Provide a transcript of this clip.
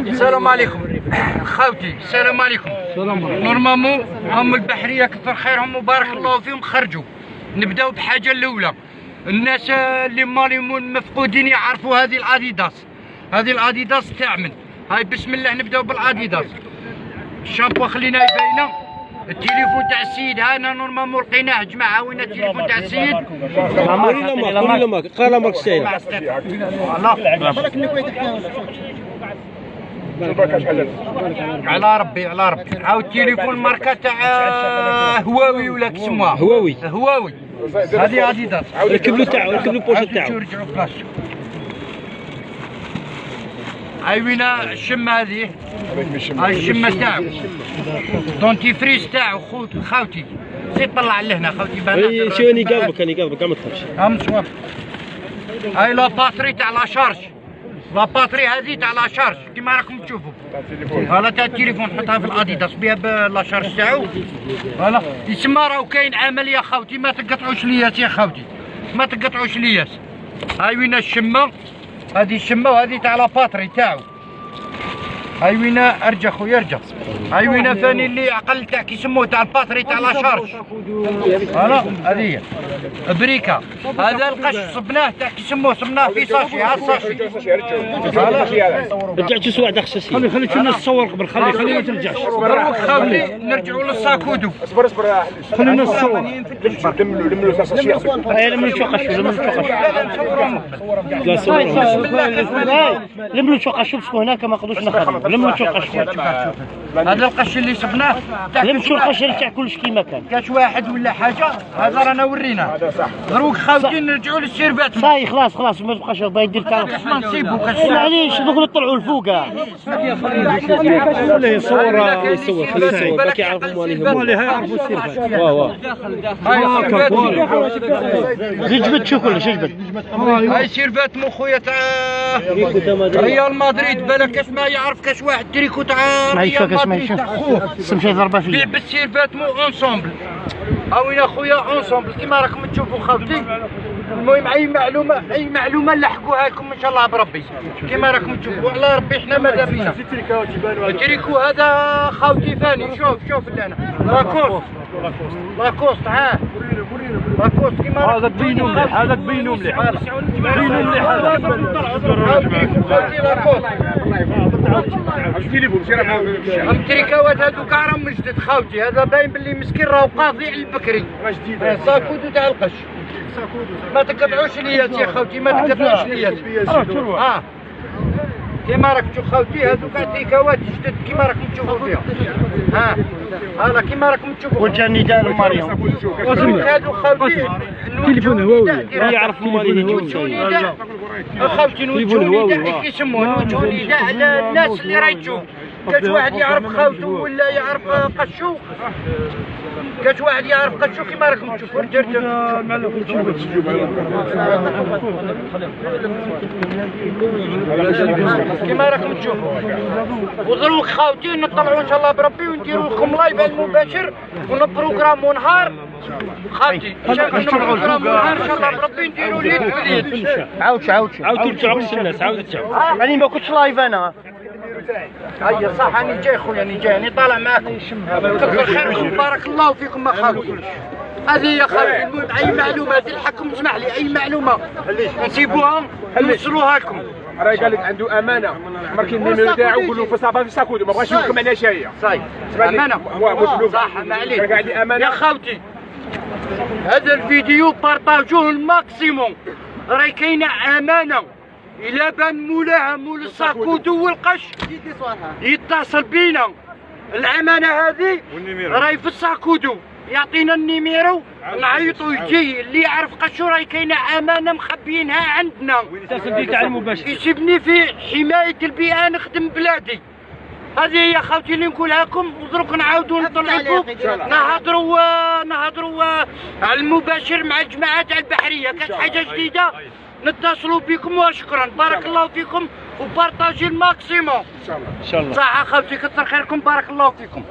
السلام عليكم خاوتي، السلام عليكم. نورمالمون هم البحريه كثر خيرهم وبارك الله فيهم خرجوا. نبداو بحاجه الاولى، الناس اللي ماليمون مفقودين يعرفوا هذه الاديداس، هذه الاديداس تعمل. هاي بسم الله نبداو بالاديداس. الشامبو خلينا يبينا. التليفون تاع السيد هانا نورمالمون لقيناه جماعه. وين التليفون تاع السيد؟ كل ماك قال ماك ساير. على ربي على ربي. عاود التليفون ماركه تاع هواوي ولا كسموها هواوي. هذه اديداس. ركب له تاعو، ركب له بوشه تاعو. رجعوا فلاش. هاي وين الشمه هذه؟ هاي الشمه تاعو دونتي فريز تاعو خاوتي. زيد طلع لهنا خاوتي. اي شو اني قلبك كاع ما تخافش. مصور. هاي لا باتري تاع لا شارج، لا باتري هذه تاع لا شارج كيما راكم تشوفوا. هلا تاع التليفون حطها في الاديداس بها بلا شارج تاعو. هلا يسمى راهو كاين عمليه خاوتي. ما تقطعوش لياس يا خاوتي، ما تقطعوش لياس. هاي وين الشمه، هذه الشمه وهذه تاع لا باتري تاعو. هاي وين ارجع خويا ارجع. هاي وين ثاني اللي عقل تاع كيسموه تاع الباتري تاع لا شارج. هلا هذه بريكا. هذا القش صبناه تاع كيسموه صبناه في ساشي. ها الساشي رجع تسوى داخل الساشي. خلي الناس تصور قبل. خلي ما ترجعش. دروك خاوتي نرجعوا للساكودو. اصبر خلي الناس تصور. لملوا الساشي. هاي لملوا شوقش. لا صور. لملوا شوقش. شوفوا هناك ما قدوش نخرج. لملوا شوقش. هذا القش اللي صبناه لملوا شوقش تاع كلش كيما كان. كاش واحد ولا حاجه هذا رانا ورينا. دروك خاوتي نرجعوا للسيربات. صاي خلاص ما تبقاش باغي دير تاع ما نصيبو معليش دوك نطلعوا لفوق. خليه يصور خليه يصور باك يعرفوا مالي يعرفوا السيرفات. واه جبت شو كلش جبت. هاي سيرفات مو خويا تاع ريال مدريد. بالك كاش ما يعرف كاش واحد تريكو تاع ريال مدريد تاع خوه سمشي ضربه فيه. بيع بالسيرفات مو اونسومبل. هاوين اخويا اونسومبل كيما راكم تشوفوا خاوتي. المهم اي معلومه نلحقوها لكم ان شاء الله بربي كيما راكم تشوفوا. على ربي احنا ماذا بينا. التريكو هذا خاوتي ثاني. شوف لنا لاكوست. ها لاكوست كيما هذا تبينو مليح. هذا تبينو مليح. هذا لاكوست. التريكاوات هذو كاع راهم من جدد خاوتي. هذا باين باللي مسكين راهو قاضي على البكري. ساكودو تاع القش. ما تقطعوش ليات يا خوتي، ما تقطعوش ليات. كيما راك تشوف خوتي هذو كاع تريكاوات جدد كيما راكم تشوفوا فيها. هذا كيما راكم تشوفوا. وجه النداء لماريو. هذو خوتي تليفون هواوي. يعرف تليفون هواوي. خوتي نوجهوا نداء كيسموه نوجهوا نداء على الناس اللي راهي تشوف. كاش واحد يعرف خاوته ولا يعرف قشو. كاش واحد يعرف قشو كيما راكم تشوفوا. كيما راكم تشوفوا. ودروك خاوتي نطلعوا ان شاء الله بربي ونديروا لكم لايف المباشر ونبروغراموا نهار خاوتي. نبروغراموا نهار ان شاء الله بربي نديروا اليد باليد. عاود تعرفش الناس. عاود تعاود. راني ما كنتش لايف انا. هيا صح راني جاي خويا راني طالع معاكم. كثر خيركم بارك الله فيكم اخاوتي. هذه يا خاوتي. المهم اي معلومه تلحقكم اسمح لي اي معلومه نسيبوها نوصلوها لكم. راهي قال لك عنده امانه. ماركين النيميرو تاعو قول له في صافا في ساكودو ما بغاش يحكم على شايه. صاي امانه صح ما عليك يا خاوتي. هذا الفيديو بارطاجوه الماكسيموم. راهي كاينه امانه. إلا بان مولاها مول الساكودو والقش يتصل بينا. الأمانة هذه راهي في الساكودو. يعطينا النيميرو نعيطو يجي اللي يعرف قشو. راهي كاينة أمانة مخبيينها عندنا. يتصل بيك على المباشر. يسيبني في حماية البيئة نخدم بلادي. هذه هي خوتي اللي نقولها لكم. ودروك نعاودوا نطلعوا لكم نهضروا على المباشر مع الجماعة تاع البحرية. كانت حاجة جديدة نتصلوا بكم وشكرا. بارك الله فيكم وبارطاجي الماكسيموم. ان شاء الله. صح اخوتي كثر خيركم بارك الله فيكم.